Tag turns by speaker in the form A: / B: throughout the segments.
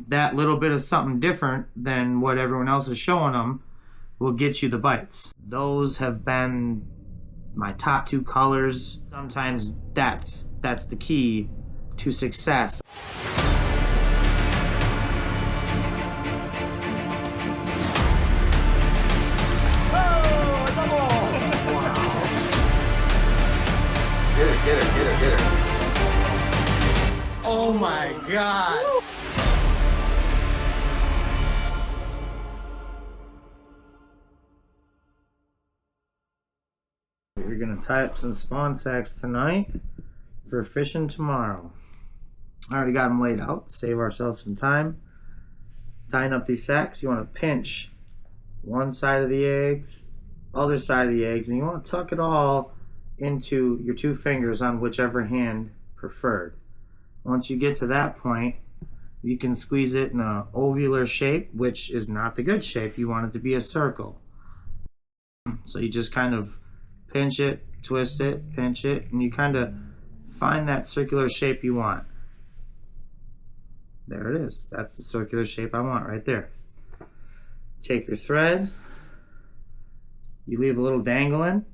A: that little bit of something different than what everyone else is showing them will get you the bites. Those have been my top two colors. Sometimes that's the key to success.
B: Get her. Oh my God.
A: We're gonna tie up some spawn sacks tonight for fishing tomorrow. I already got them laid out to save ourselves some time. Tying up these sacks, you want to pinch one side of the eggs, other side of the eggs, and you want to tuck it all into your two fingers on whichever hand preferred. Once you get to that point, you can squeeze it in an ovular shape, which is not the good shape. You want it to be a circle. So you just kind of pinch it, twist it, pinch it, and you kind of find that circular shape you want. There it is. That's the circular shape I want right there. Take your thread, you leave a little dangling,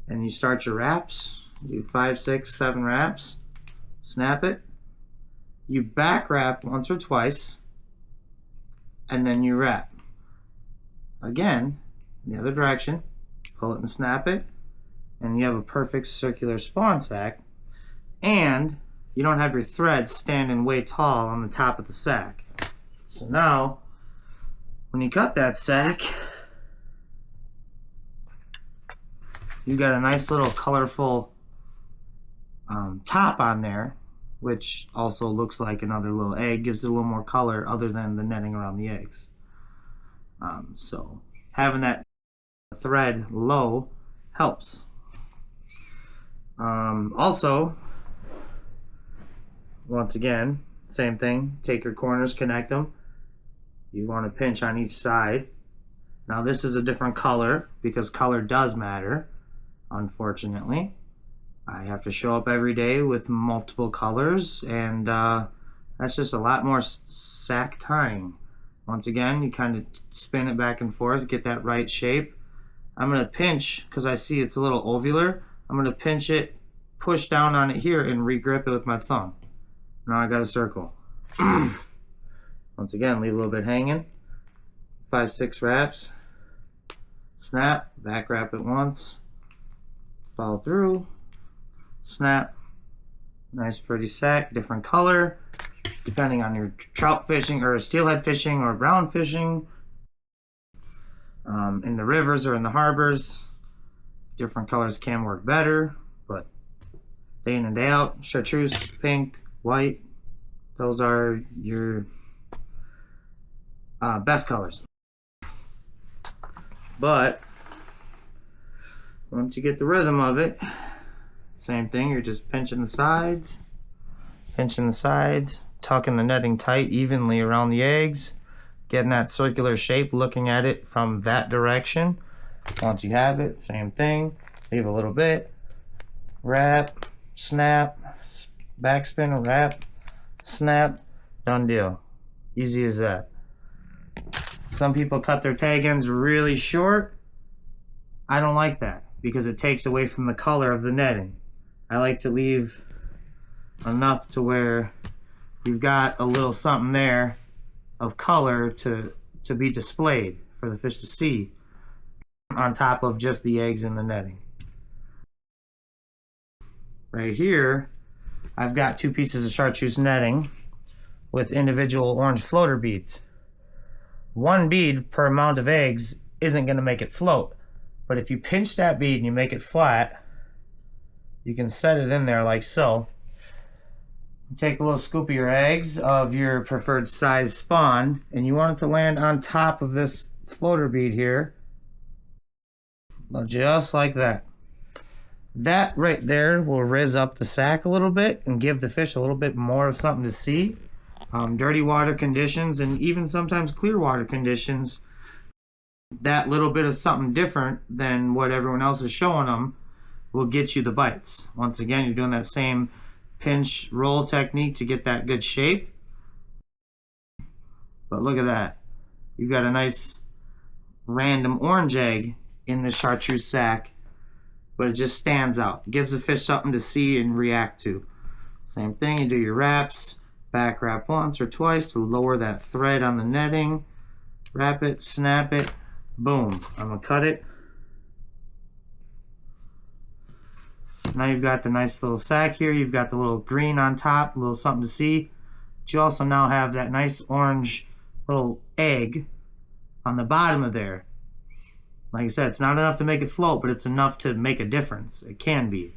A: and you start your wraps. You do 5, 6, 7 wraps. Snap it. You back wrap once or twice, and then you wrap. Again, in the other direction, pull it and snap it, and you have a perfect circular spawn sack, and you don't have your thread standing way tall on the top of the sack. So now, when you cut that sack, you got a nice little colorful top on there, which also looks like another little egg, gives it a little more color other than the netting around the eggs. So having that thread low helps. Also, once again, same thing, take your corners, connect them. You want to pinch on each side. Now this is a different color because color does matter, unfortunately. I have to show up every day with multiple colors, and that's just a lot more sack tying. Once again, you kind of spin it back and forth, get that right shape. I'm going to pinch, because I see it's a little ovular, I'm going to pinch it, push down on it here, and re-grip it with my thumb. Now I got a circle. Once again, leave a little bit hanging. 5, 6 wraps. Snap, back wrap it once. Follow through. Snap. Nice pretty sack, different color, depending on your trout fishing or steelhead fishing or brown fishing. In the rivers or in the harbors, different colors can work better, but day in and day out, chartreuse, pink, white, those are your best colors. But once you get the rhythm of it, same thing, you're just pinching the sides, tucking the netting tight evenly around the eggs, getting that circular shape, looking at it from that direction. Once you have it, same thing, leave a little bit, wrap, snap, backspin, wrap, snap, done deal. Easy as that. Some people cut their tag ends really short. I don't like that because it takes away from the color of the netting. I like to leave enough to where you've got a little something there of color to be displayed for the fish to see on top of just the eggs and the netting. Right here, I've got 2 pieces of chartreuse netting with individual orange floater beads. 1 bead per amount of eggs isn't going to make it float, but if you pinch that bead and you make it flat, you can set it in there like so. Take a little scoop of your eggs of your preferred size spawn, and you want it to land on top of this floater bead here, just like that. That right there will rizz up the sack a little bit and give the fish a little bit more of something to see. Dirty water conditions and even sometimes clear water conditions, that little bit of something different than what everyone else is showing them will get you the bites. Once again, you're doing that same pinch roll technique to get that good shape. But look at that. You've got a nice random orange egg in the chartreuse sac, but it just stands out. It gives the fish something to see and react to. Same thing, you do your wraps, back wrap once or twice to lower that thread on the netting. Wrap it, snap it, boom. I'm gonna cut it. Now you've got the nice little sac here. You've got the little green on top, a little something to see. But you also now have that nice orange little egg on the bottom of there. Like I said, it's not enough to make it float, but it's enough to make a difference. It can be.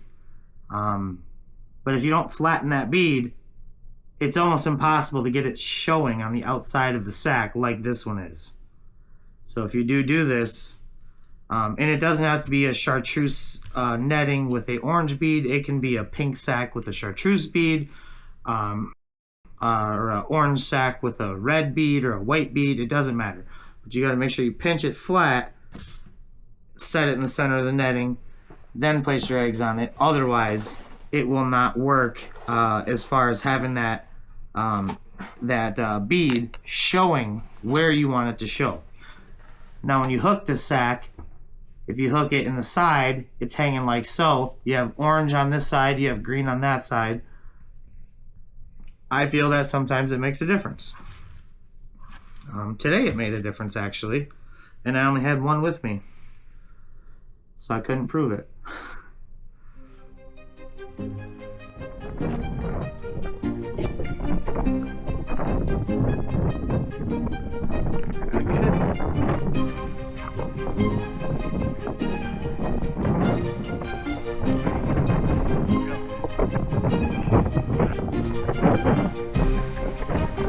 A: But if you don't flatten that bead, it's almost impossible to get it showing on the outside of the sac like this one is. So if you do this, and it doesn't have to be a chartreuse netting with a orange bead. It can be a pink sac with a chartreuse bead, or an orange sac with a red bead or a white bead. It doesn't matter. But you got to make sure you pinch it flat, set it in the center of the netting, then place your eggs on it. Otherwise, it will not work as far as having that bead showing where you want it to show. Now, when you hook the sac, if you hook it in the side, it's hanging like so. You have orange on this side, you have green on that side. I feel that sometimes it makes a difference. Today it made a difference, actually, and I only had one with me, so I couldn't prove it.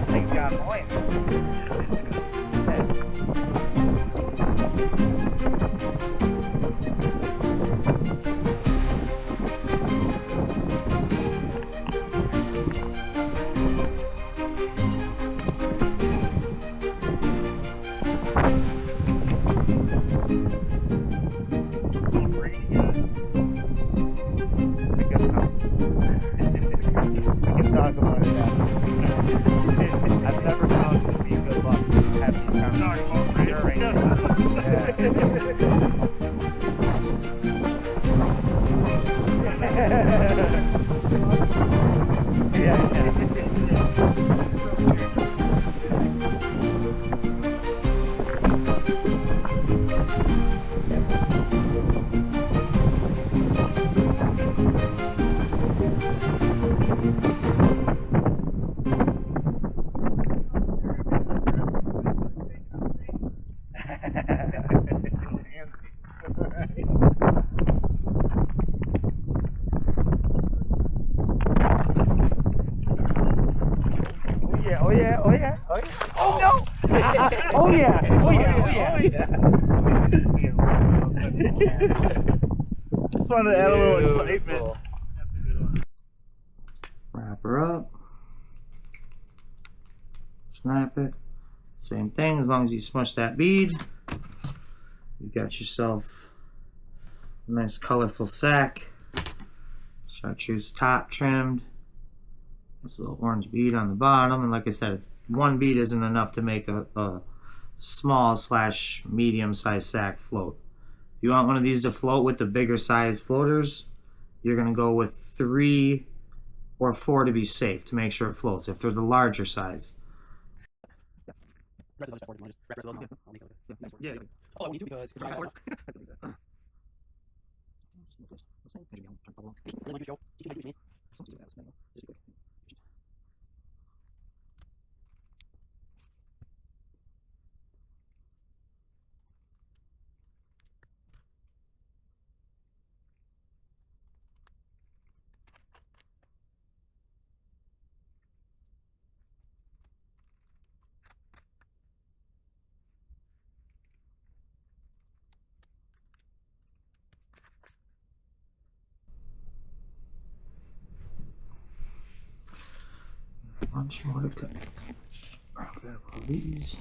C: Things got point. Talk about it now. I've never found it to be good luck having these conversations during. Oh no! Oh yeah! Just wanted to add a little excitement.
A: Wrap her up. Snap it. Same thing, as long as you smush that bead, you've got yourself a nice colorful sac. Chartreuse top trimmed. This little orange bead on the bottom, and like I said, one bead isn't enough to make a small / medium sized sac float. If you want one of these to float with the bigger size floaters, you're going to go with 3 or 4 to be safe, to make sure it floats, if they're the larger size. Yeah.
C: Oh, I need to because it's really
A: Bunch more to cut. Grab all these.